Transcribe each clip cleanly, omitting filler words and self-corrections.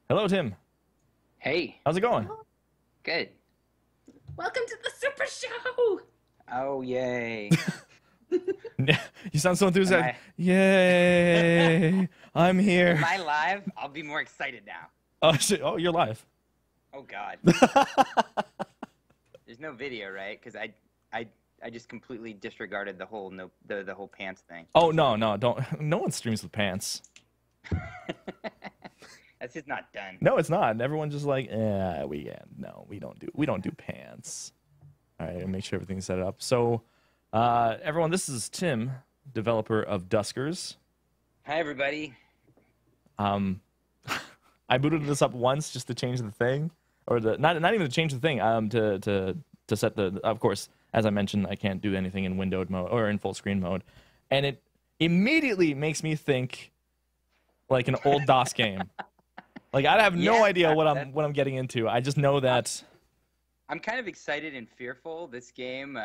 Hello, Tim. Hey, How's it going? good. Welcome to the Super Show! Oh, yay. You sound so Am enthusiastic. I Yay! I'm am here. I live? I'll be more excited now. Oh, shit. Oh, you're live. Oh God. There's no video, right? Because I just completely disregarded the whole the whole pants thing. Oh no, no, don't. No one streams with pants. That's just not done. No, it's not. Everyone's just like, no, we don't do pants. All right, make sure everything's set up. So, everyone, this is Tim, developer of Duskers. Hi everybody. I booted this up once just to change the thing, or not even to change the thing. To set the, of course, as I mentioned, I can't do anything in windowed mode or in full screen mode, and it immediately makes me think like an old DOS game. Like I have no Yeah, idea what that- I'm getting into. I just know that. I'm kind of excited and fearful. This game,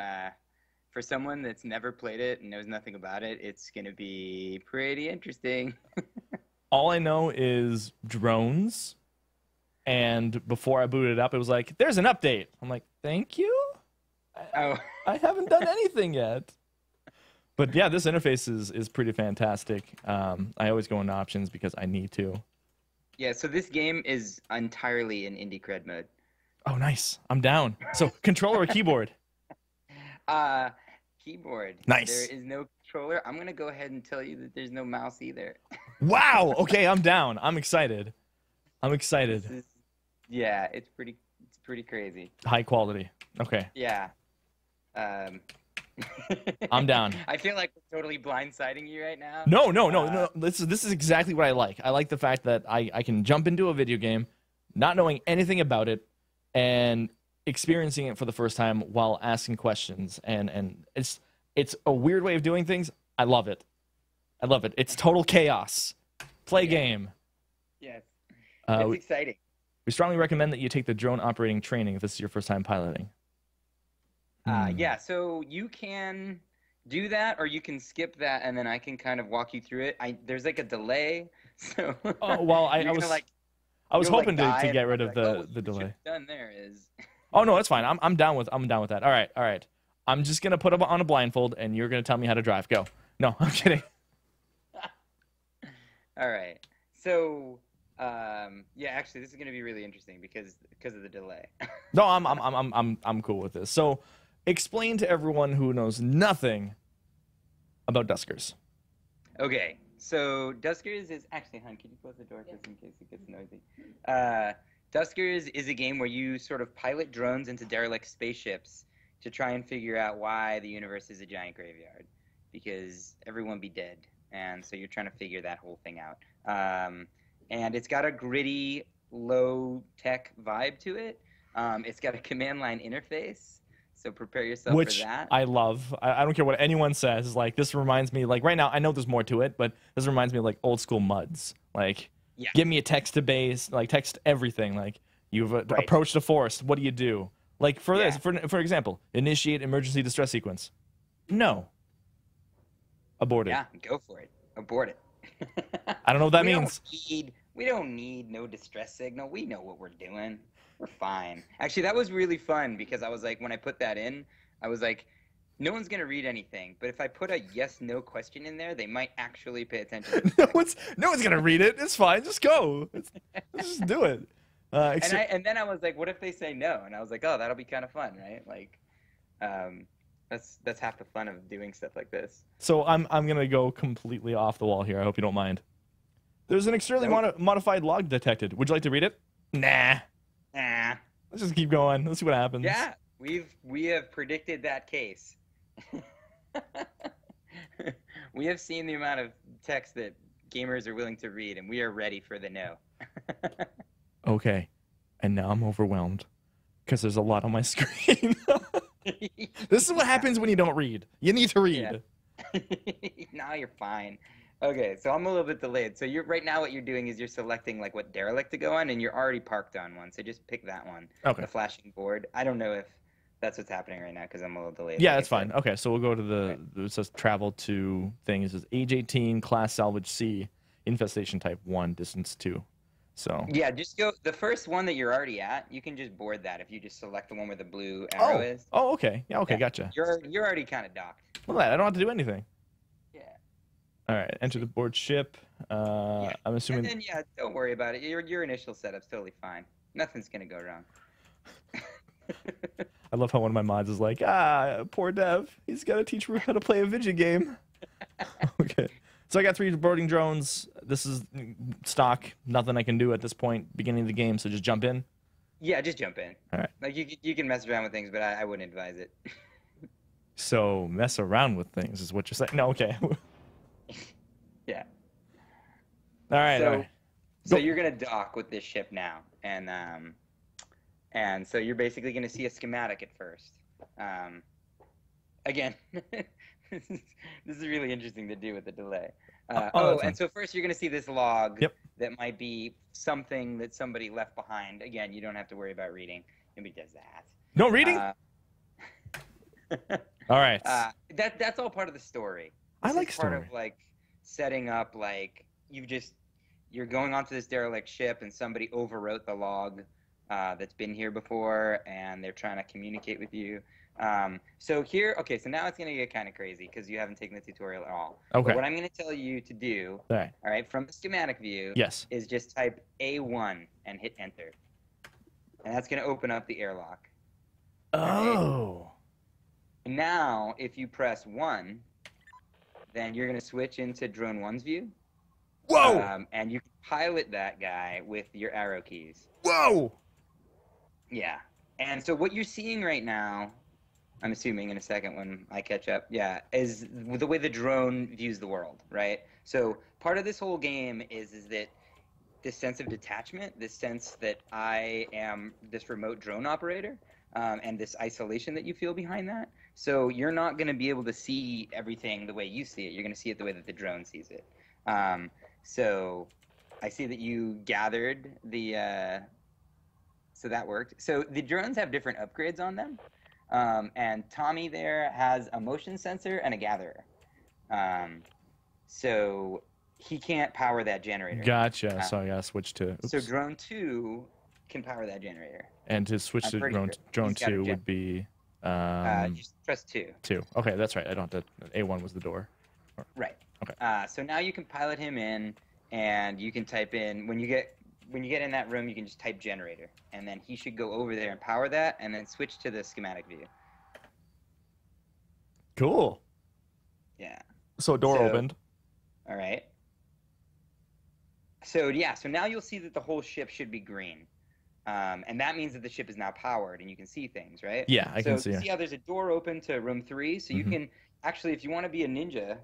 for someone that's never played it and knows nothing about it, it's gonna be pretty interesting. All I know is drones, and before I booted it up, it was like, "There's an update." I'm like, "Thank you." Oh. I haven't done anything yet. But yeah, this interface is pretty fantastic. I always go into options because I need to. Yeah, so this game is entirely in indie cred mode. Oh, nice. I'm down. So controller or keyboard? Keyboard. Nice. There is no controller. I'm gonna go ahead and tell you that there's no mouse either. Wow. Okay, I'm down. I'm excited. I'm excited. Yeah, it's pretty crazy. High quality. Okay. Yeah. I'm down. I feel like we're totally blindsiding you right now. No. This is exactly what I like. I like the fact that I can jump into a video game, not knowing anything about it, and experiencing it for the first time while asking questions. And it's a weird way of doing things. I love it. I love it. It's total chaos. Play game. Yes. We It's exciting. strongly recommend that you take the drone operating training if this is your first time piloting. Yeah, so you can do that, or you can skip that, and then I can kind of walk you through it. There's like a delay, so. Oh well, I you're was gonna, like, I was you'll, hoping die to and get I'm rid of like, oh, the what delay. you've done there is. Oh no, that's fine. I'm down with that. All right. I'm just gonna put on a blindfold, and you're gonna tell me how to drive. Go. No, I'm kidding. All right. So, yeah, actually, this is gonna be really interesting because of the delay. No, I'm cool with this. So, explain to everyone who knows nothing about Duskers. Okay, so Duskers is actually, hon, can you close the door just in case it gets noisy? Duskers is a game where you sort of pilot drones into derelict spaceships to try and figure out why the universe is a giant graveyard, because everyone be dead, and so you're trying to figure that whole thing out. And it's got a gritty, low-tech vibe to it. It's got a command line interface, so prepare yourself Which for that. I love. I don't care what anyone says. Like, this reminds me, like, right now, I know there's more to it, but this reminds me of, like, old school MUDs. Like, Yeah. give me a text to base, like, text everything. Like, you've approached a forest. What do you do? Like, for this, for example, initiate emergency distress sequence. No. Aborted. Yeah, go for it. Abort it. I don't know what that means. We don't need no distress signal. We know what we're doing. We're fine. Actually, that was really fun because I was like, when I put that in, I was like, no one's gonna read anything, but if I put a yes/no question in there, they might actually pay attention. No one's gonna read it. It's fine. Just go. Let's just do it. And then I was like, what if they say no? And I was like, oh, that'll be kind of fun, right? Like, that's half the fun of doing stuff like this. So I'm gonna go completely off the wall here. I hope you don't mind. There's an extremely modified log detected. Would you like to read it? Nah. Nah. Let's just keep going. Let's see what happens. Yeah, we have predicted that case. We have seen the amount of text that gamers are willing to read, and we are ready for the no. Okay. And now I'm overwhelmed because there's a lot on my screen. This is what happens when you don't read. You need to read. Yeah. Now you're fine. Okay, so I'm a little bit delayed. So you're right now what you're doing is you're selecting like what derelict to go on, and you're already parked on one. So just pick that one. Okay. The flashing board. I don't know if that's what's happening right now because I'm a little delayed. Yeah, Like I that's fine. said. Okay, so we'll go to it says travel to thing. It says age 18, class salvage C, infestation type 1, distance 2. So. Yeah, just go the first one that you're already at. You can just board that if you just select the one where the blue arrow is. Oh, okay. Yeah, okay, gotcha. You're already kind of docked. Look at that. I don't have to do anything. Yeah. All right, enter the board ship. Yeah. I'm assuming. And then don't worry about it. Your initial setup's totally fine. Nothing's gonna go wrong. I love how one of my mods is like, poor Dev. He's got to teach Ruth how to play a video game. Okay. So I got 3 boarding drones. This is stock. Nothing I can do at this point, beginning of the game, so just jump in. Yeah, just jump in. All right. Like you can mess around with things, but I wouldn't advise it. So mess around with things is what you're saying. No, okay. Yeah. All right. So, all right. so you're gonna dock with this ship now, and so you're basically gonna see a schematic at first. Again, this is really interesting to do with the delay. And so first you're gonna see this log that might be something that somebody left behind. Again, you don't have to worry about reading. Nobody does that. No reading. All right. That's all part of the story. I like part story. of like setting up like you're going onto this derelict ship and somebody overwrote the log that's been here before and they're trying to communicate with you. So now it's gonna get kind of crazy because you haven't taken the tutorial at all. Okay. But what I'm gonna tell you to do, all right, from the schematic view, Yes. is just type A1 and hit enter, and that's gonna open up the airlock. Oh. Right? Now, if you press 1, then you're gonna switch into drone 1's view. Whoa. And you can pilot that guy with your arrow keys. Whoa. Yeah. And so what you're seeing right now, I'm assuming in a second when I catch up, is the way the drone views the world, right? So part of this whole game is that this sense of detachment, this sense that I am this remote drone operator, and this isolation that you feel behind that. So you're not going to be able to see everything the way you see it. You're going to see it the way that the drone sees it. So I see that you gathered the... So that worked. So the drones have different upgrades on them. And Tommy there has a motion sensor and a gatherer. So he can't power that generator. Gotcha. So I gotta switch to. Oops. So drone 2 can power that generator. And to switch to drone 2 would be. Just press 2. 2. Okay, that's right. I don't have to. A1 was the door. Right. Okay. So now you can pilot him in, and you can type in when you get in that room, you can just type generator, and then he should go over there and power that, and then switch to the schematic view. Cool. Yeah. So door opened. All right. So now you'll see that the whole ship should be green, and that means that the ship is now powered, and you can see things, right? Yeah, I can see. See how there's a door open to room 3, so you can actually, if you want to be a ninja,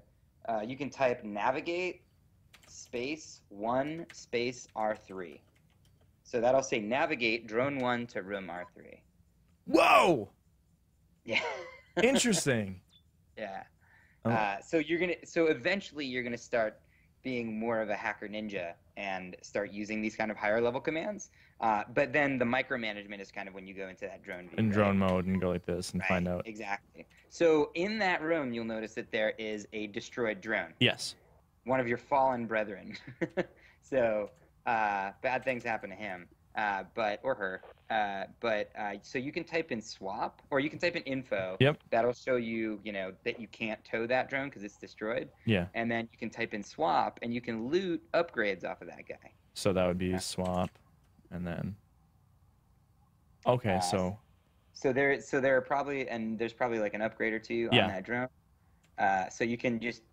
you can type navigate space 1 space R3. So that'll say navigate drone 1 to room R3. Whoa! Yeah. Interesting. Yeah. Oh. So eventually you're gonna start being more of a hacker ninja and start using these kind of higher level commands. But then the micromanagement is kind of when you go into that drone view. In drone mode and go like this and find out. Exactly. So in that room, you'll notice that there is a destroyed drone. Yes. One of your fallen brethren. So bad things happen to him, or her. So you can type in swap, or you can type in info. Yep. That'll show you, that you can't tow that drone because it's destroyed. Yeah. And then you can type in swap, and you can loot upgrades off of that guy. So that would be swap, and then. Okay, so. So there are probably, there's probably like an upgrade or 2 on that drone. So you can just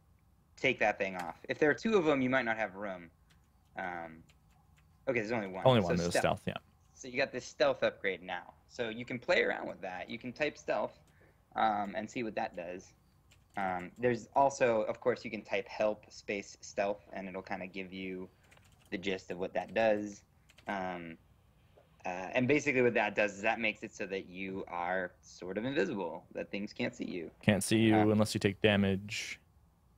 take that thing off. If there are 2 of them, you might not have room. Okay, there's only one. Only one. There's stealth, yeah. So you got this stealth upgrade now. So you can play around with that. You can type stealth and see what that does. There's also, of course, you can type help space stealth, and it'll kind of give you the gist of what that does. And basically what that does is that makes it so that you are sort of invisible, that things can't see you. Can't see you unless you take damage.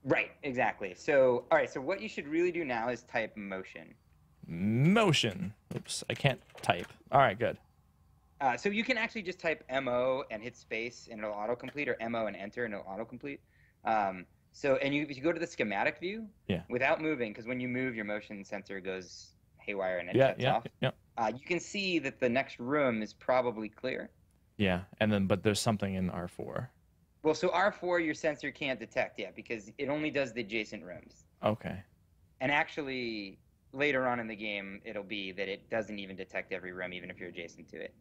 Right, exactly. So, all right, so what you should really do now is type motion. Motion. Oops, I can't type. All right, good. So you can actually just type MO and hit space and it'll autocomplete, or MO and enter and it'll autocomplete. If you go to the schematic view, without moving, because when you move, your motion sensor goes haywire and it Yeah, shuts yeah, off. yeah. You can see that the next room is probably clear. Yeah, and then but there's something in R4. Well, so R4 your sensor can't detect yet because it only does the adjacent rooms. Okay. And actually, later on in the game, it'll be that it doesn't even detect every room, even if you're adjacent to it,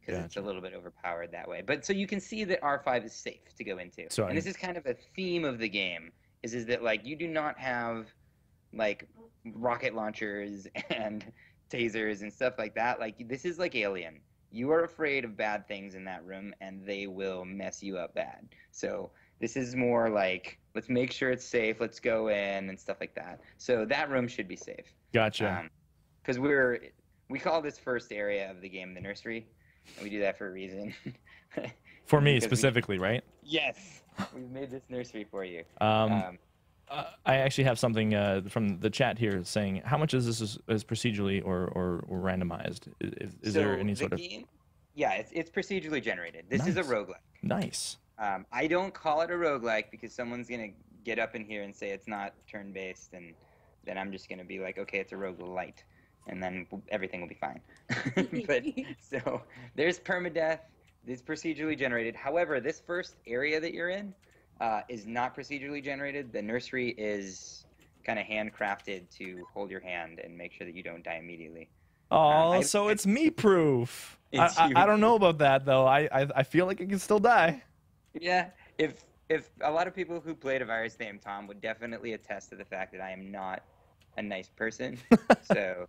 because it's a little bit overpowered that way. But so you can see that R5 is safe to go into. So and this is kind of a theme of the game, is that like you do not have like rocket launchers and tasers and stuff like that. Like this is like Alien. You are afraid of bad things in that room, and they will mess you up bad. So this is more like, let's make sure it's safe. Let's go in and stuff like that. So that room should be safe. Gotcha. Because we call this first area of the game the nursery, and we do that for a reason. For me specifically, right? Yes, we've made this nursery for you. I actually have something from the chat here saying, how much is this is procedurally or randomized? Is there any sort of... Game, yeah, it's procedurally generated. This is a roguelike. Nice. I don't call it a roguelike because someone's going to get up in here and say it's not turn-based, and then I'm just going to be like, okay, it's a roguelite, and then everything will be fine. But so there's permadeath. It's procedurally generated. However, this first area that you're in is not procedurally generated. The nursery is kind of handcrafted to hold your hand and make sure that you don't die immediately. Oh, so it's me-proof. I don't know about that, though. I feel like I can still die. Yeah, if a lot of people who played a virus named Tom would definitely attest to the fact that I am not a nice person. So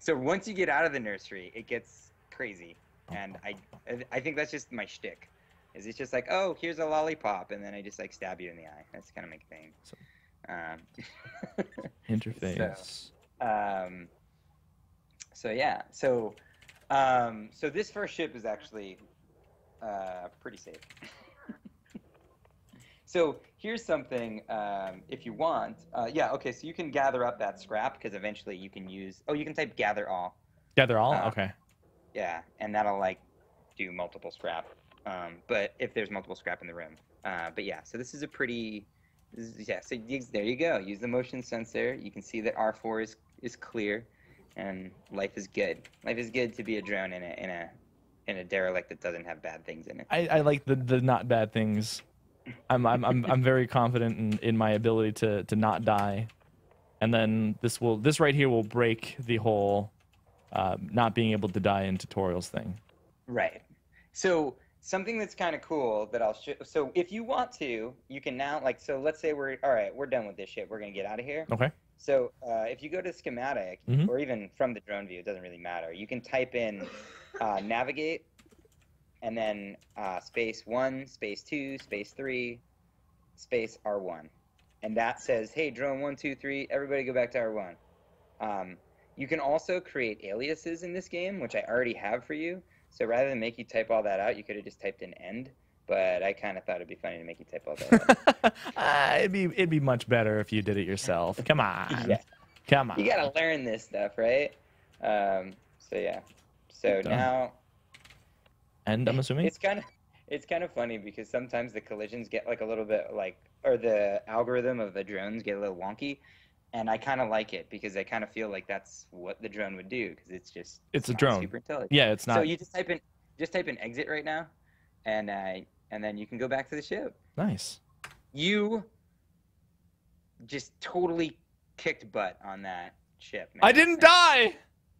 once you get out of the nursery, it gets crazy, and I think that's just my shtick. Is it's just like, oh, here's a lollipop, and then I just like stab you in the eye. That's kind of my thing. Interface. So yeah, so this first ship is actually pretty safe. So here's something, if you want, yeah, okay, so you can gather up that scrap because eventually you can use, you can type gather all. Gather all? Okay. Yeah, and that'll like do multiple scrap. But if there's multiple scrap in the room. But yeah, so this is a pretty, yeah, so there you go. Use the motion sensor. You can see that R4 is clear, and life is good. Life is good to be a drone in a derelict that doesn't have bad things in it. I like the not bad things. I'm very confident in my ability to not die, and then this right here will break the whole not being able to die in tutorials thing. Right. So something that's kind of cool that I'll show. So if you want to, you can now so let's say we're done with this shit. We're gonna get out of here. Okay. So if you go to schematic, or even from the drone view, it doesn't really matter. You can type in navigate, and then space 1, space 2, space 3, space R1, and that says, hey, drone 1, 2, 3, everybody go back to R1. You can also create aliases in this game, which I already have for you. So rather than make you type all that out, you could have just typed in end. But I kind of thought it'd be funny to make you type all that out. It'd be much better if you did it yourself. Come on. Yeah. Come on. You gotta learn this stuff, right? So yeah. So now. And I'm assuming it's kind of funny because sometimes the collisions get like a little bit or the algorithm of the drones get a little wonky. And I kind of like it because I kind of feel like that's what the drone would do because it's a drone. Super intelligent. Yeah, it's not. So you just type in exit right now, and then you can go back to the ship. Nice. You just totally kicked butt on that ship, man. I didn't die.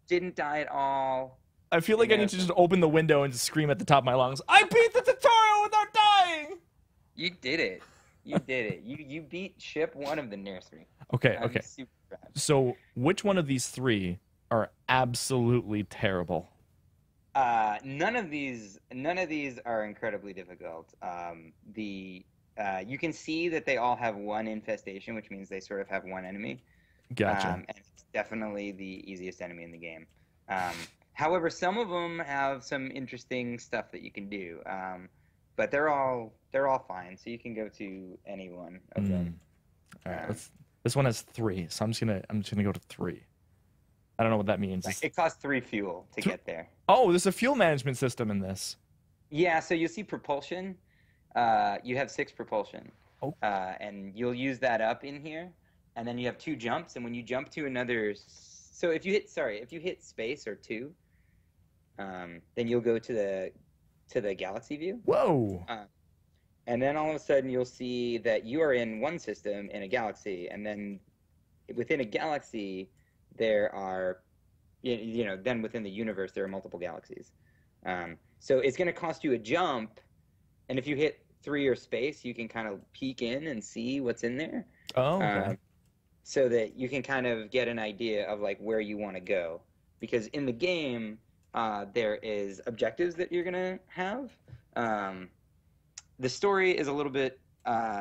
Didn't die at all. I feel like I need to just open the window and just scream at the top of my lungs. I beat the tutorial without dying. You did it. You did it. You beat ship 1 of the nursery. Okay, I'm okay. super proud. So, which one of these 3 are absolutely terrible? None of these are incredibly difficult. You can see that they all have 1 infestation, which means they sort of have 1 enemy. Gotcha. And it's definitely the easiest enemy in the game. However, some of them have some interesting stuff that you can do. But they're all fine, so you can go to any one of them. All right, this one has 3, so I'm just gonna go to 3. I don't know what that means. It costs 3 fuel to get there. Oh, there's a fuel management system in this. Yeah, so you see propulsion. You have 6 propulsion, and you'll use that up in here. And then you have 2 jumps, and when you jump to another So if you hit space or 2, then you'll go to the galaxy view. Whoa. And then all of a sudden you'll see that you are in one system in a galaxy, and then within a galaxy there are, then within the universe there are multiple galaxies. So it's going to cost you a jump, and if you hit 3 or space, you can kind of peek in and see what's in there. Oh, okay. So that you can kind of get an idea of like where you want to go, because in the game there is objectives that you're gonna have. The story is a little bit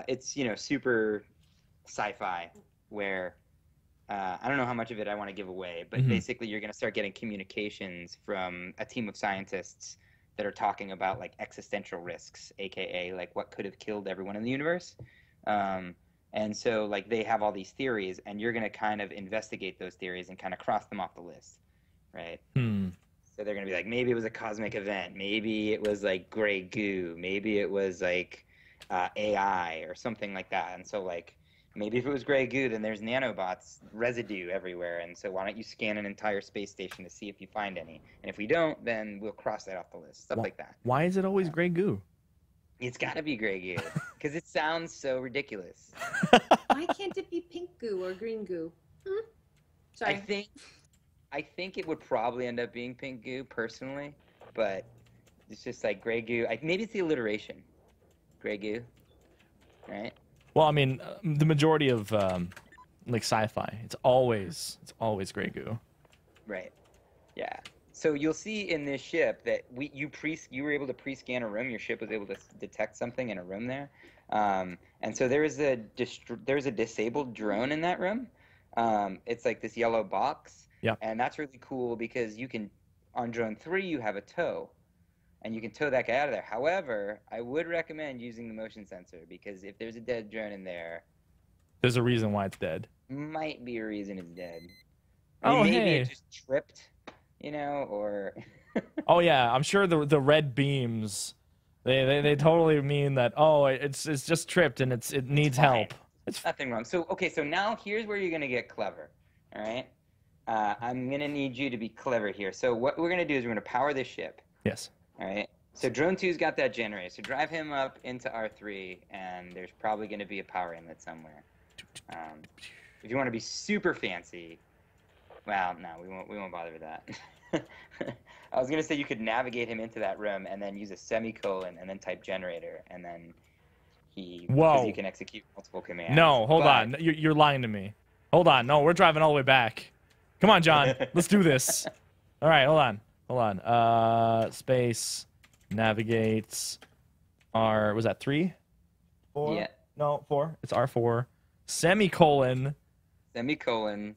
it's super sci-fi, where I don't know how much of it I want to give away, but basically you're gonna start getting communications from a team of scientists that are talking about like existential risks, aka like what could have killed everyone in the universe. And so like they have all these theories, and you're gonna kind of investigate those theories and kind of cross them off the list, right? So they're gonna be like, maybe it was a cosmic event, maybe it was like gray goo, maybe it was like AI or something like that. And so like maybe if it was gray goo, then there's nanobots residue everywhere, and so why don't you scan an entire space station to see if you find any? And if we don't, then we'll cross that off the list. Stuff like that. Why is it always gray goo? It's got to be gray goo because it sounds so ridiculous. Why can't it be pink goo or green goo? Sorry. I think it would probably end up being pink goo personally, but it's just like gray goo. Maybe it's the alliteration, gray goo, right? Well, I mean, the majority of like sci-fi, it's always gray goo. Right. Yeah. So you'll see in this ship that you were able to pre-scan a room. Your ship was able to detect something in a room there, and so there's a disabled drone in that room. It's like this yellow box. Yeah. And that's really cool because you can, on drone 3, you have a tow, and you can tow that guy out of there. However, I would recommend using the motion sensor, because if there's a dead drone in there, there's a reason why it's dead. Might be a reason it's dead. Maybe it just tripped, or. Oh yeah, I'm sure the red beams, they totally mean that. Oh, it's just tripped and it needs help. It's nothing wrong. So now here's where you're gonna get clever. All right. I'm going to need you to be clever here. So what we're going to do is we're going to power this ship. Yes. All right? So Drone 2's got that generator. So drive him up into R3, and there's probably going to be a power inlet somewhere. If you want to be super fancy, well, no, we won't bother with that. I was going to say you could navigate him into that room and then use a semicolon and then type generator, and then because you can execute multiple commands. No, hold on. You're lying to me. Hold on. No, we're driving all the way back. Come on, John. Let's do this. All right, hold on. Space, navigates, was that 3? 4? Yeah. No, 4. It's R4. Semicolon.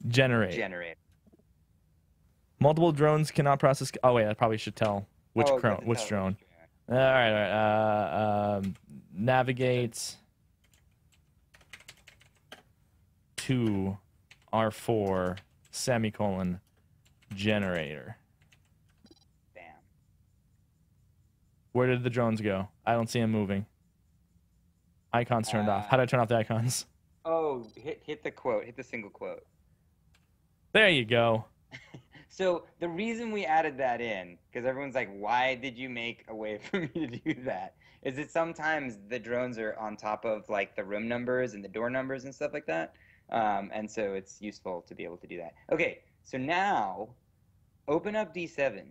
Generate. Multiple drones cannot process. Oh wait, I probably should tell which drone. All right. Navigate to R4. Semicolon generator. Bam. Where did the drones go? I don't see them moving. Icons turned off. How do I turn off the icons? Oh, hit the quote. Hit the single quote. There you go. So the reason we added that in, because everyone's like, why did you make a way for me to do that? Is that sometimes the drones are on top of like the room numbers and the door numbers and stuff like that. And so it's useful to be able to do that. Okay, so now open up D7.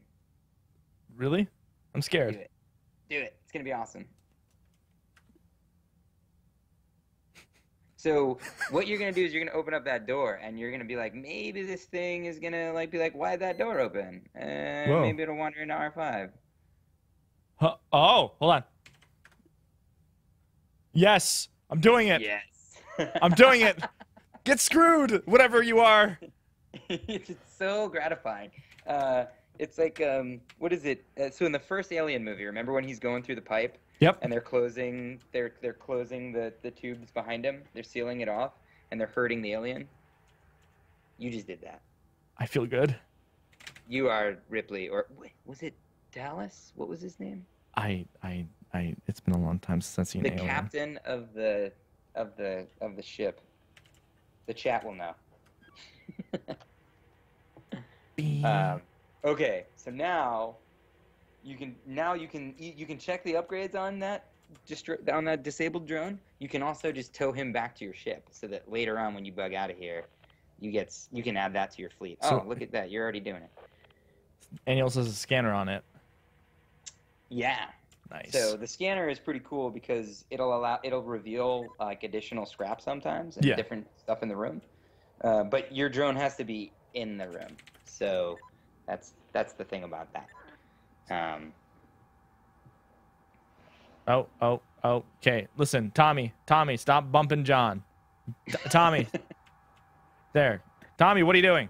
Really? I'm scared. Do it. It's going to be awesome. So what you're going to do is you're going to open up that door, and you're going to be like, maybe this thing is going to be like, why'd that door open? Maybe it'll wander into R5. Oh, hold on. Yes, I'm doing it. Yes. I'm doing it. Get screwed, whatever you are. It's so gratifying. It's like, what is it? So in the first Alien movie, remember when he's going through the pipe? Yep. And they're closing the tubes behind him. They're sealing it off, and they're hurting the alien. You just did that. I feel good. You are Ripley, or wait, was it Dallas? What was his name? It's been a long time since I've seen the Alien. Captain of the ship. The chat will know. Okay, so now you can check the upgrades on that disabled drone. You can also just tow him back to your ship so that later on when you bug out of here, you can add that to your fleet. So- Oh, look at that! You're already doing it. And he also has a scanner on it. Yeah. Nice. So the scanner is pretty cool because it'll reveal like additional scrap sometimes and Yeah. different stuff in the room. But your drone has to be in the room. So that's the thing about that. Okay. Listen, Tommy, stop bumping John. Tommy. There. Tommy, what are you doing?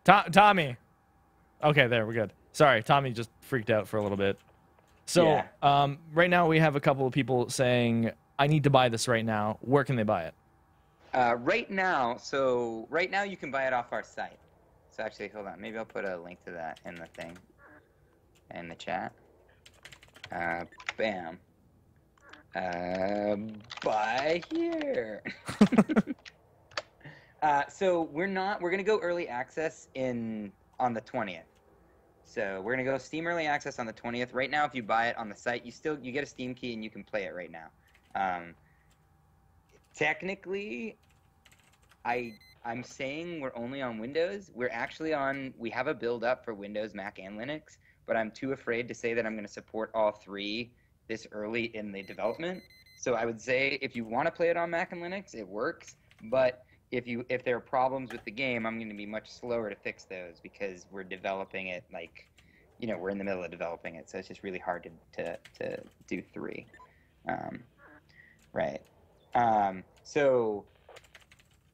Tommy. Okay, there, we're good. Sorry, Tommy just freaked out for a little bit. So, Yeah. Right now we have a couple of people saying, I need to buy this right now. Where can they buy it? Right now you can buy it off our site. So actually, hold on. Maybe I'll put a link to that in the thing, in the chat. Bam. Buy here. So we're gonna go early access on the 20th. So we're gonna go Steam early access on the 20th. Right now, if you buy it on the site, you get a Steam key and you can play it right now. Technically, I'm saying we're only on Windows. We have a build up for Windows, Mac, and Linux, but I'm too afraid to say that I'm going to support all three this early in the development. So I would say if you want to play it on Mac and Linux, it works. But if there are problems with the game, I'm going to be much slower to fix those because we're developing it we're in the middle of developing it, so it's just really hard to do three. Right. So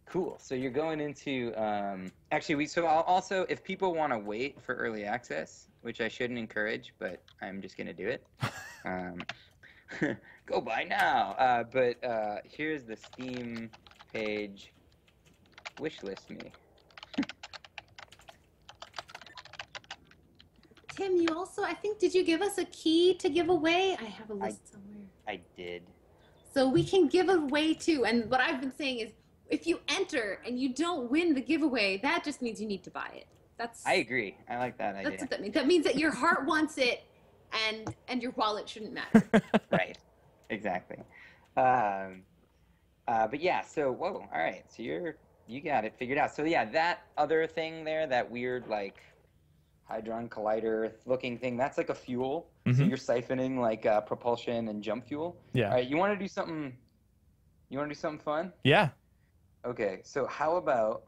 cool. So you're going into I'll also, if people want to wait for early access, which I shouldn't encourage, but I'm just gonna do it. Go buy now. But here's the Steam page. Wishlist me. Tim, you also, I think, did you give us a key to give away? I have a list somewhere. I did. So we can give away too. And what I've been saying is, if you enter and you don't win the giveaway, that just means you need to buy it. I agree. I like that idea. That's what that means. That means that your heart wants it, and your wallet shouldn't matter. Right. Exactly. But yeah. So whoa. All right. So you got it figured out. So yeah, that other thing there, that weird like Hadron Collider looking thing, that's like a fuel. So you're siphoning like propulsion and jump fuel. Yeah. All right. You want to do something fun? Yeah. Okay. So how about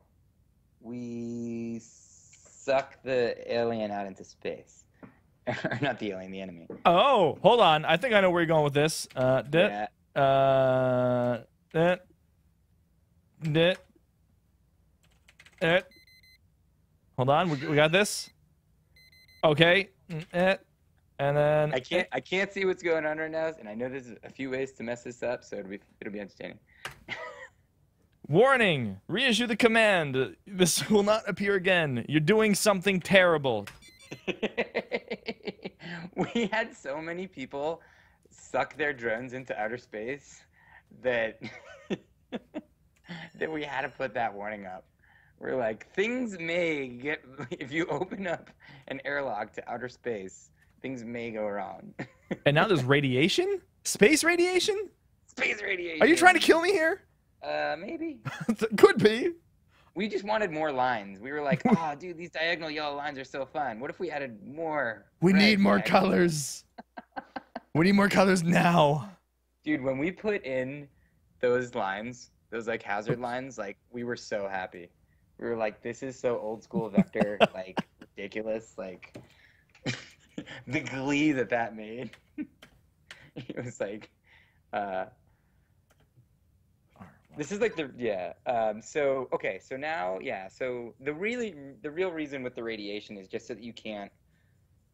we suck the alien out into space? Or not the alien, the enemy. Oh, hold on. I think I know where you're going with this. Yeah. Hold on. We got this. Okay. And then I can't see what's going on right now, and I know there's a few ways to mess this up, so it'll be entertaining. Warning! Reissue the command. This will not appear again. You're doing something terrible. We had so many people suck their drones into outer space that that we had to put that warning up. We're like, things may get, if you open up an airlock to outer space, things may go wrong. And now there's radiation? Space radiation? Space radiation. Are you trying to kill me here? Maybe. Could be. We just wanted more lines. We were like, oh, dude, these diagonal yellow lines are so fun. What if we added more? We need more diagonal? colors. We need more colors now. Dude, when we put in those lines, those like hazard lines, like we were so happy. We were like, this is so old school vector, like ridiculous, like the glee that made. It was like, this is like so okay, so now so the real reason with the radiation is just so that you can't.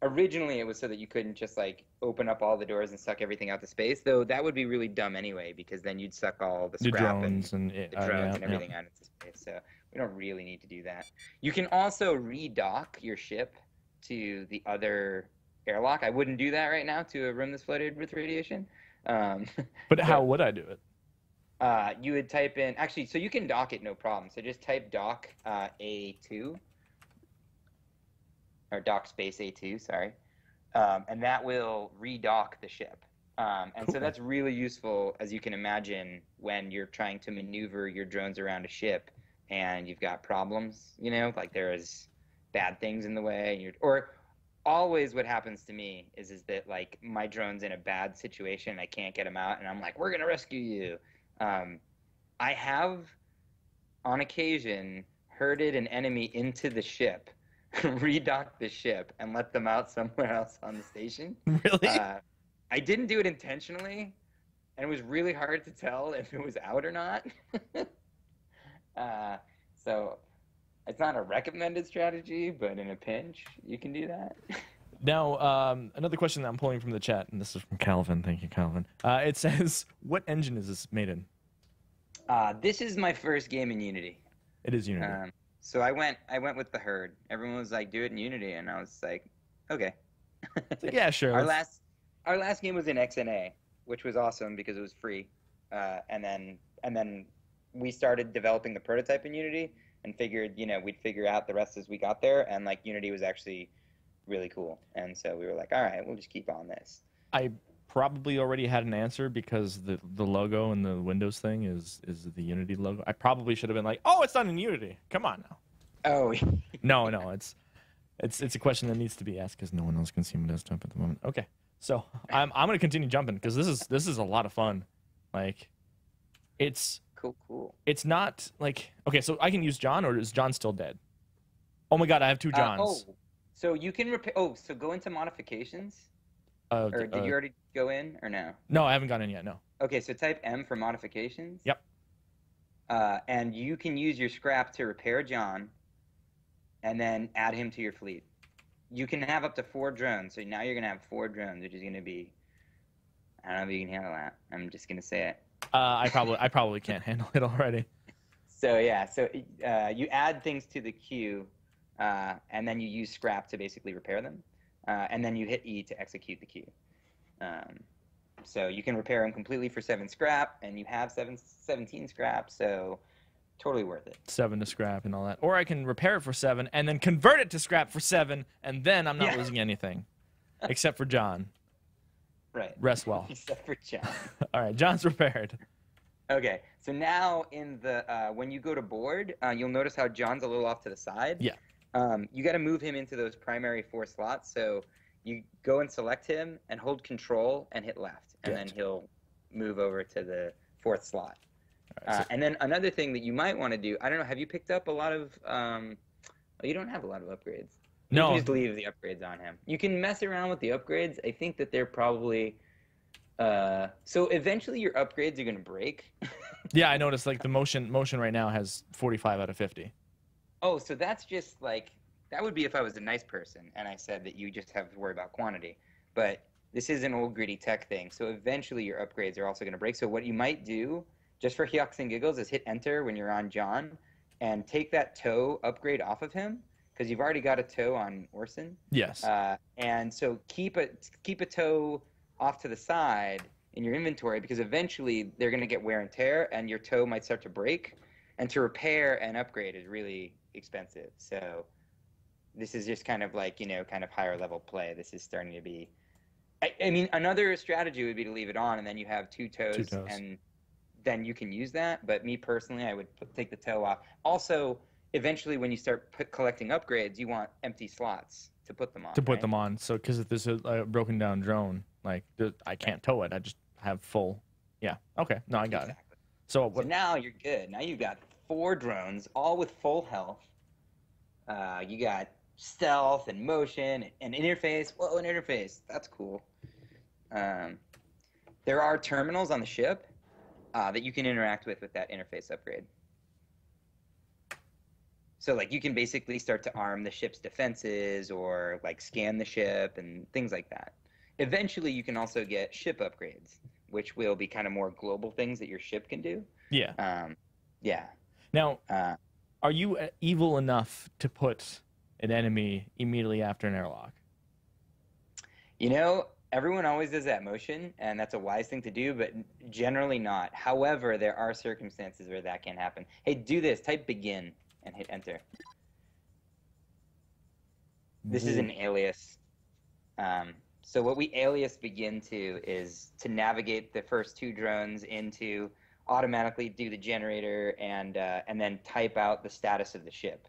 Originally, it was so that you couldn't just like open up all the doors and suck everything out to space. Though that would be really dumb anyway, because then you'd suck all the scrap drones and everything out into space. So we don't really need to do that. You can also redock your ship to the other airlock. I wouldn't do that right now to a room that's flooded with radiation. But how would I do it? You would type in, actually, so you can dock it no problem. So just type dock A2. or dock space A2, sorry. And that will redock the ship. And so that's really useful, as you can imagine, when you're trying to maneuver your drones around a ship and you've got problems, you know, like there's bad things in the way. Or always what happens to me is that, like, my drone's in a bad situation and I can't get him out, and I'm like, we're going to rescue you. I have, on occasion, herded an enemy into the ship, redocked the ship, and let them out somewhere else on the station. Really? I didn't do it intentionally, and it was really hard to tell if it was out or not. So it's not a recommended strategy, but in a pinch, you can do that. Now, another question that I'm pulling from the chat, and this is from Calvin. Thank you, Calvin. It says, what engine is this made in? This is my first game in Unity. It is Unity. So I went with the herd. Everyone was like, do it in Unity, and I was like, okay. Like, yeah, sure. Our last game was in XNA, which was awesome because it was free. And then we started developing the prototype in Unity and figured, you know, we'd figure out the rest as we got there. And like Unity was actually really cool. And so we were like, all right, we'll just keep on this. I probably already had an answer because the logo and the Windows thing is the Unity logo. I probably should have been like, oh, it's done in Unity. Come on now. Oh. No, it's a question that needs to be asked because no one else can see my desktop at the moment. Okay. So I'm gonna continue jumping because this is a lot of fun. Like, it's cool. It's not like, okay, so I can use John, or is John still dead? Oh my God, I have two Johns. So you can repair. Oh, so go into modifications. Or did you already go in or no? No, I haven't gone in yet. No. Okay, so type M for modifications. Yep. And you can use your scrap to repair John, and then add him to your fleet. You can have up to 4 drones, so now you're gonna have 4 drones, which is gonna be, I don't know if you can handle that. I'm just gonna say it. I probably can't handle it already. So yeah, so you add things to the queue, and then you use scrap to basically repair them, and then you hit E to execute the queue. So you can repair them completely for 7 scrap, and you have 17 scrap, so totally worth it. 7 to scrap and all that. Or I can repair it for 7 and then convert it to scrap for 7, and then I'm not losing anything. Except for John. Right. Rest well. Except for John. All right, John's repaired. Okay, so now in the when you go to board, you'll notice how John's a little off to the side. Yeah. You got to move him into those primary 4 slots. So you go and select him and hold Control and hit left, and then he'll move over to the 4th slot. Right, and then another thing that you might want to do, I don't know, have you picked up a lot of? You don't have a lot of upgrades. No. You can just leave the upgrades on him. You can mess around with the upgrades. I think that they're probably. So eventually your upgrades are going to break. Yeah, I noticed like the motion right now has 45 out of 50. Oh, so that's just like, that would be if I was a nice person and I said that you just have to worry about quantity. But this is an old gritty tech thing. So eventually your upgrades are also going to break. So what you might do, just for yucks and giggles, is hit enter when you're on John and take that toe upgrade off of him, because you've already got a toe on Orson. Yes. And so keep a toe off to the side in your inventory, because eventually they're going to get wear and tear and your toe might start to break, and to repair and upgrade is really expensive. So this is just kind of like, you know, kind of higher level play. This is starting to be, I mean, another strategy would be to leave it on and then you have two toes. And then you can use that. But me personally, I would take the toe off. Also, eventually when you start collecting upgrades, you want empty slots to put them on. To put them on. So because if this is a broken down drone, like I can't tow it. I just have full. Yeah. Okay. No, I got it. So now you're good. Now you've got 4 drones, all with full health. You got stealth and motion and interface. Whoa, an interface. That's cool. There are terminals on the ship that you can interact with that interface upgrade. So like you can basically start to arm the ship's defenses or like scan the ship and things like that. Eventually you can also get ship upgrades, which will be kind of more global things that your ship can do. Yeah. Yeah. Now, are you evil enough to put an enemy immediately after an airlock? You know, everyone always does that motion, and that's a wise thing to do, but generally not. However, there are circumstances where that can happen. Hey, do this. Type begin and hit enter. This is an alias. So what we alias begin to is to navigate the first 2 drones into automatically do the generator and then type out the status of the ship.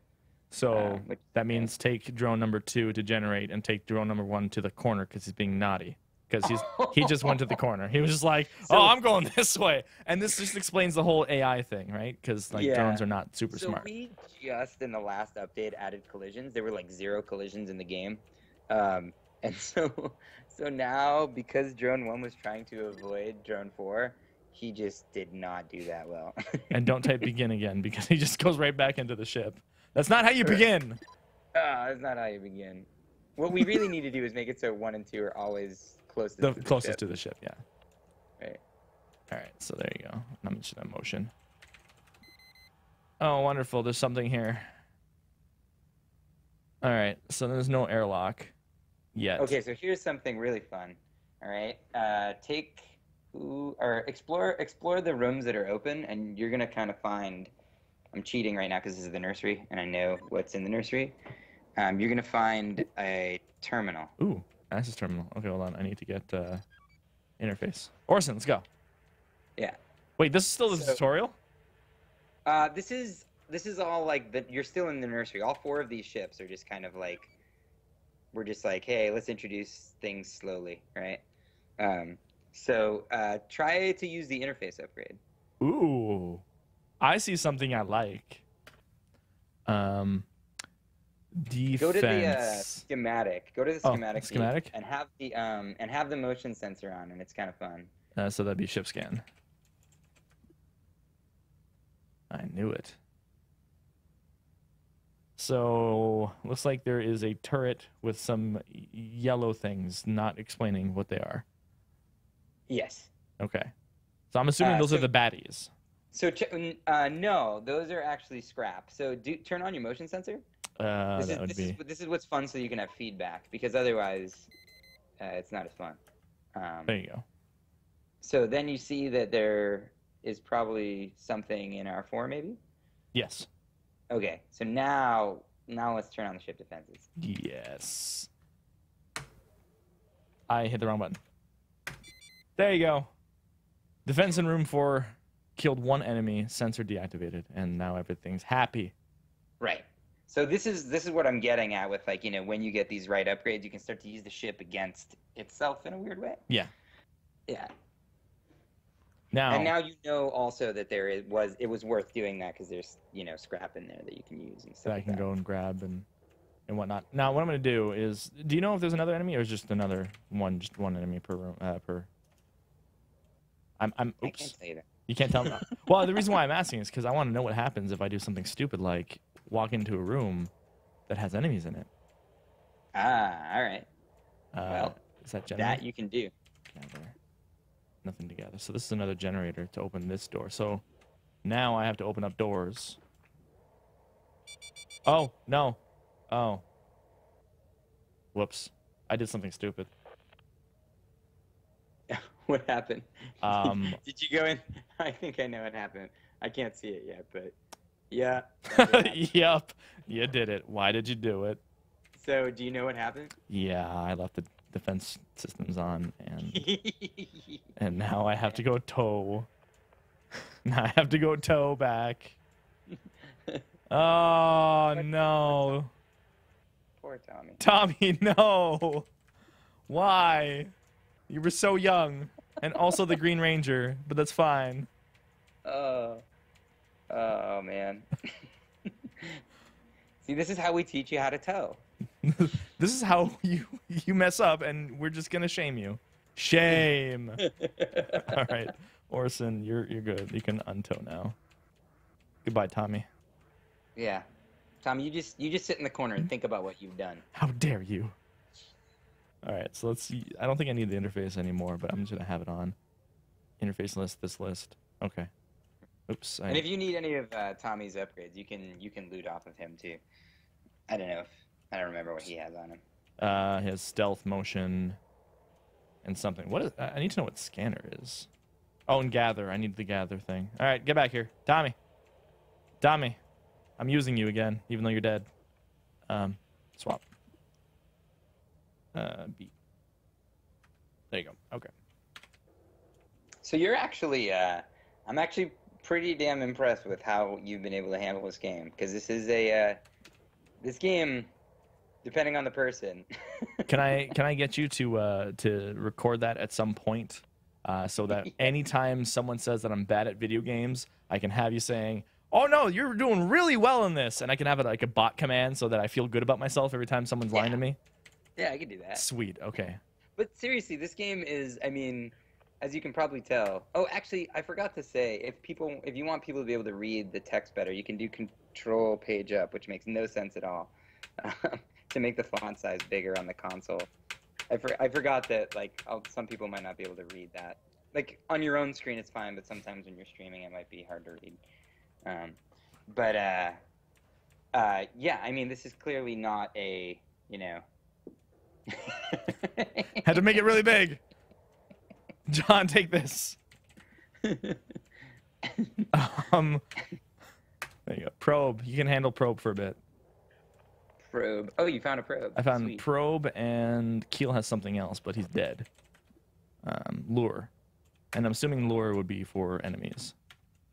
So that means take drone number 2 to generate and take drone number 1 to the corner because he's being naughty. Because he just went to the corner. He was just like, "Oh, I'm going this way," and this just explains the whole AI thing, right? Because drones are not super smart. So we just in the last update added collisions. There were like 0 collisions in the game, and so now because drone 1 was trying to avoid drone 4, he just did not do that well. And don't type begin again because he just goes right back into the ship. That's not how you begin. That's not how you begin. What we really need to do is make it so 1 and 2 are always closest to the ship, yeah. Right. All right, so there you go. I'm just in motion. Oh, wonderful. There's something here. All right, so there's no airlock yet. Okay, so here's something really fun. All right, explore the rooms that are open, and you're gonna kind of find. I'm cheating right now because this is the nursery, and I know what's in the nursery. You're gonna find a terminal. Ooh. Access terminal. Okay, hold on. I need to get interface. Orson, let's go. Yeah. Wait, this is still the tutorial? This is all like you're still in the nursery. All 4 of these ships are just kind of like we're just like, hey, let's introduce things slowly, right? So try to use the interface upgrade. Ooh, I see something I like. Defense. Go to the schematic. Go to the schematic. Schematic. And have the motion sensor on, and it's kind of fun. So that'd be ship scan. I knew it. So looks like there is a turret with some yellow things, not explaining what they are. Yes. Okay. So I'm assuming those are the baddies. So no, those are actually scrap. So turn on your motion sensor. This is what's fun, so you can have feedback, because otherwise, it's not as fun. There you go. So then you see that there is probably something in R4, maybe. Yes. Okay. So now let's turn on the ship defenses. Yes. I hit the wrong button. There you go. Defense in room 4 killed 1 enemy, sensor deactivated, and now everything's happy. Right. So this is what I'm getting at with, like, when you get these right upgrades, you can start to use the ship against itself in a weird way. Yeah. Yeah. And now you know also that it was worth doing that because there's scrap in there that you can use and stuff. That I can go and grab and whatnot. Now what I'm gonna do is, do you know if there's another enemy or is just just one enemy per room per? Oops. I can't tell you that. You can't tell me. Well, the reason why I'm asking is because I want to know what happens if I do something stupid like walk into a room that has enemies in it. All right. Well, is that generator? That you can do. Gather. Nothing together. So this is another generator to open this door. So now I have to open up doors. Oh, no. Oh. Whoops. I did something stupid. What happened? Did you go in? I think I know what happened. I can't see it yet, but yeah. Yep. You did it. Why did you do it? So, do you know what happened? Yeah, I left the defense systems on, and now I have to go tow. Now I have to go tow back. Oh, no. Poor Tommy. Tommy, no. Why? You were so young. And also the Green Ranger, but that's fine. Oh, man. See, this is how we teach you how to tow. This is how you mess up, and we're just gonna shame you. Shame. All right, Orson, you're good. You can untow now. Goodbye, Tommy. Yeah, Tommy, you just sit in the corner and think about what you've done. How dare you? All right, so let's see. I don't think I need the interface anymore, but I'm just gonna have it on. Interface list. This list. Okay. Oops. And if you need any of Tommy's upgrades, you can loot off of him too. I don't remember what he has on him. His stealth, motion, and something. What is? I need to know what scanner is. Oh, and gather. I need the gather thing. All right, get back here, Tommy. Tommy, I'm using you again, even though you're dead. Swap. beat. There you go. Okay. So you're actually, I'm actually pretty damn impressed with how you've been able to handle this game, because this is this game, depending on the person. Can I get you to record that at some point, so that anytime someone says that I'm bad at video games, I can have you saying, "Oh no, you're doing really well in this," and I can have it like a bot command so that I feel good about myself every time someone's lying to me. Yeah, I can do that. Sweet. Okay. But seriously, this game is, I mean, as you can probably tell. Oh, actually, I forgot to say, if you want people to be able to read the text better, you can do Control Page Up, which makes no sense at all, to make the font size bigger on the console. I forgot that, like, some people might not be able to read that. Like, on your own screen, it's fine, but sometimes when you're streaming, it might be hard to read. Yeah, I mean, this is clearly not a, you know... Had to make it really big. John, take this. There you go. Probe. You can handle probe for a bit. Probe. Oh, you found a probe. I found Sweet. probe, and Keel has something else, but he's dead. Lure. And I'm assuming lure would be for enemies.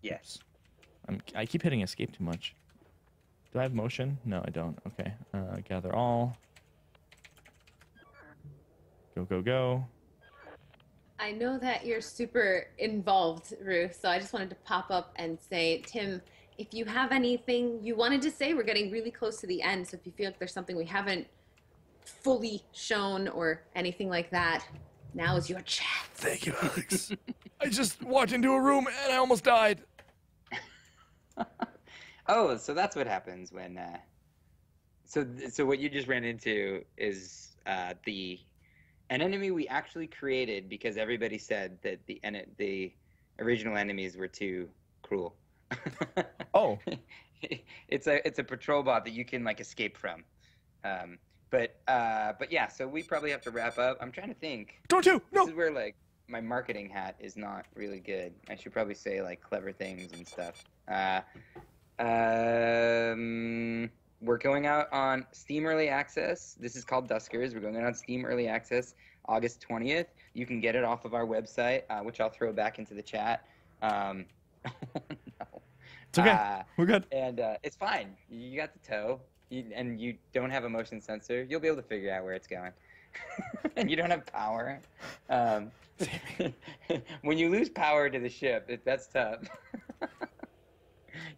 Yes. I keep hitting escape too much. Do I have motion? No, I don't. Okay. Gather all. Go, go, go. I know that you're super involved, Ruth, so I just wanted to pop up and say, Tim, if you have anything you wanted to say, we're getting really close to the end, so if you feel like there's something we haven't fully shown or anything like that, now is your chance. Thank you, Alex. I just walked into a room and I almost died. Oh, so that's what happens when... So what you just ran into is an enemy we actually created because everybody said that the original enemies were too cruel. Oh. It's a patrol bot that you can like escape from. But yeah, so we probably have to wrap up. I'm trying to think. Don't you? No. This is where like my marketing hat is not really good. I should probably say like clever things and stuff. We're going out on Steam Early Access. This is called Duskers. We're going out on Steam Early Access August 20th. You can get it off of our website, which I'll throw back into the chat. No. It's okay. We're good. And it's fine. You got the toe, and you don't have a motion sensor. You'll be able to figure out where it's going. And you don't have power. When you lose power to the ship, that's tough.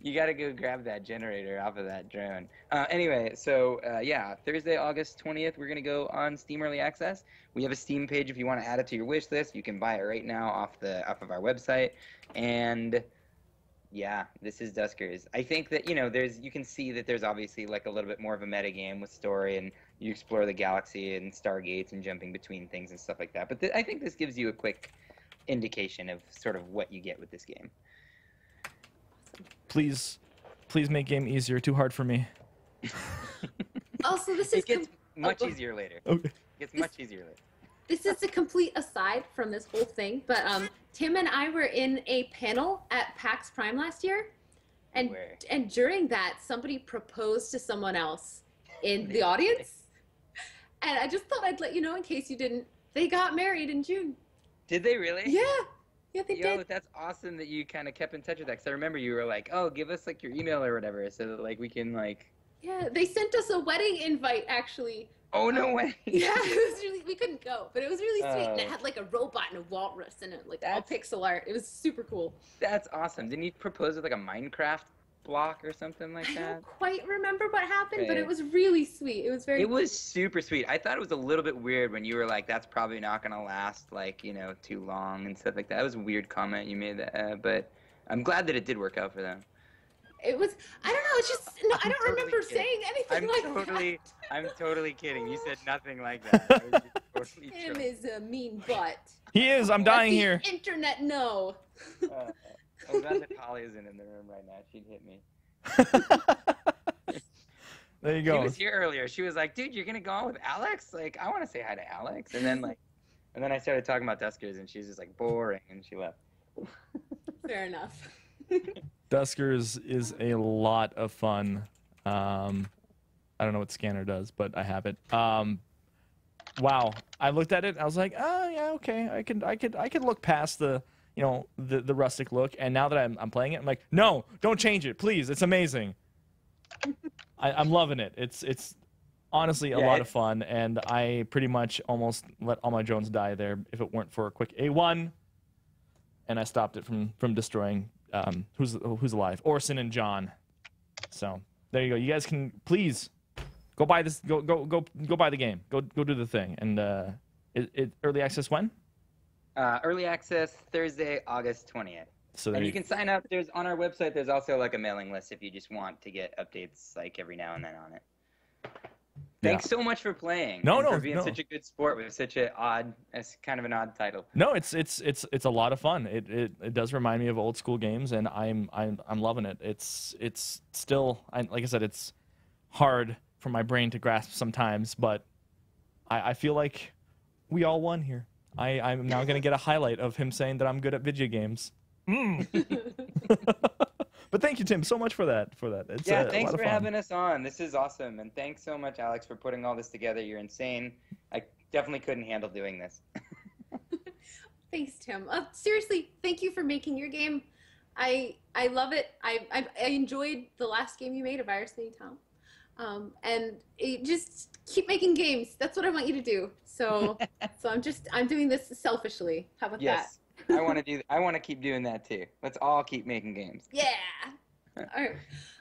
You got to go grab that generator off of that drone. Anyway, so yeah, Thursday, August 20th, we're going to go on Steam Early Access. We have a Steam page if you want to add it to your wish list. You can buy it right now off of our website. And yeah, this is Duskers. I think that, you can see that there's obviously like a little bit more of a meta game with story, and you explore the galaxy and stargates and jumping between things and stuff like that. But I think this gives you a quick indication of sort of what you get with this game. Please make game easier. Too hard for me. Also, this is... It gets much easier later. Okay. It gets much easier later. This is a complete aside from this whole thing, but Tim and I were in a panel at PAX Prime last year, and during that, somebody proposed to someone else in the audience, and I just thought I'd let you know in case you didn't. They got married in June. Did they really? Yeah. Yeah, they did. Yo, that's awesome that you kind of kept in touch with that. Because I remember you were like, oh, give us like your email or whatever, so that like we can like. Yeah, they sent us a wedding invite actually. Oh no way! Yeah, it was really, we couldn't go, but it was really sweet, and it had like a robot and a walrus and it, like all pixel art. It was super cool. That's awesome. Didn't you propose with like a Minecraft block or something like that? I don't quite remember what happened, but it was really sweet. It was very. It was super sweet. I thought it was a little bit weird when you were like, "That's probably not gonna last like too long" and stuff like that. It was a weird comment you made, but I'm glad that it did work out for them. It was, I don't know, it's just, no, I don't remember saying anything that. I'm totally kidding. You said nothing like that. I was just totally Tim is a mean butt. He is. I'm dying here. Internet, no. I'm glad that Polly isn't in the room right now. She'd hit me. There you go. She was here earlier. She was like, dude, you're going to go on with Alex? Like, I want to say hi to Alex. And then I started talking about Duskers, and she's just like, boring, and she left. Fair enough. Duskers is a lot of fun. I don't know what Scanner does, but I have it. wow. I looked at it. I was like, oh yeah, okay. I could look past the the rustic look. And now that I'm playing it, I'm like, no, don't change it, please. It's amazing. I'm loving it. It's honestly a lot of fun, and I pretty much almost let all my drones die there if it weren't for a quick A1, and I stopped it from destroying who's alive, Orson and John. So there you go. You guys can please go buy this. Go buy the game. Go do the thing. And early access when? Early access Thursday, August 20th. So and you can sign up. There's on our website. There's also like a mailing list if you just want to get updates like every now and then on it. Thanks so much for playing. For being such a good sport with such it's kind of an odd title. No, it's a lot of fun. It does remind me of old school games, and I'm loving it. It's still, like I said, it's hard for my brain to grasp sometimes, but I feel like we all won here. I'm now gonna get a highlight of him saying that I'm good at video games. But thank you, Tim, so much for that. It's thanks for having us on. This is awesome, and thanks so much, Alex, for putting all this together. You're insane. I definitely couldn't handle doing this. Thanks, Tim. Seriously, thank you for making your game. I love it. I enjoyed the last game you made, A Virus Made Town. And just keep making games. That's what I want you to do. So I'm doing this selfishly. How about that? I want to keep doing that too. Let's all keep making games. Yeah. All right.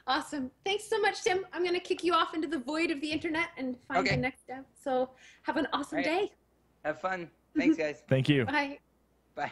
Awesome. Thanks so much, Tim. I'm going to kick you off into the void of the internet and find the next step. So have an awesome day. Have fun. Thanks, guys. Thank you. Bye. Bye.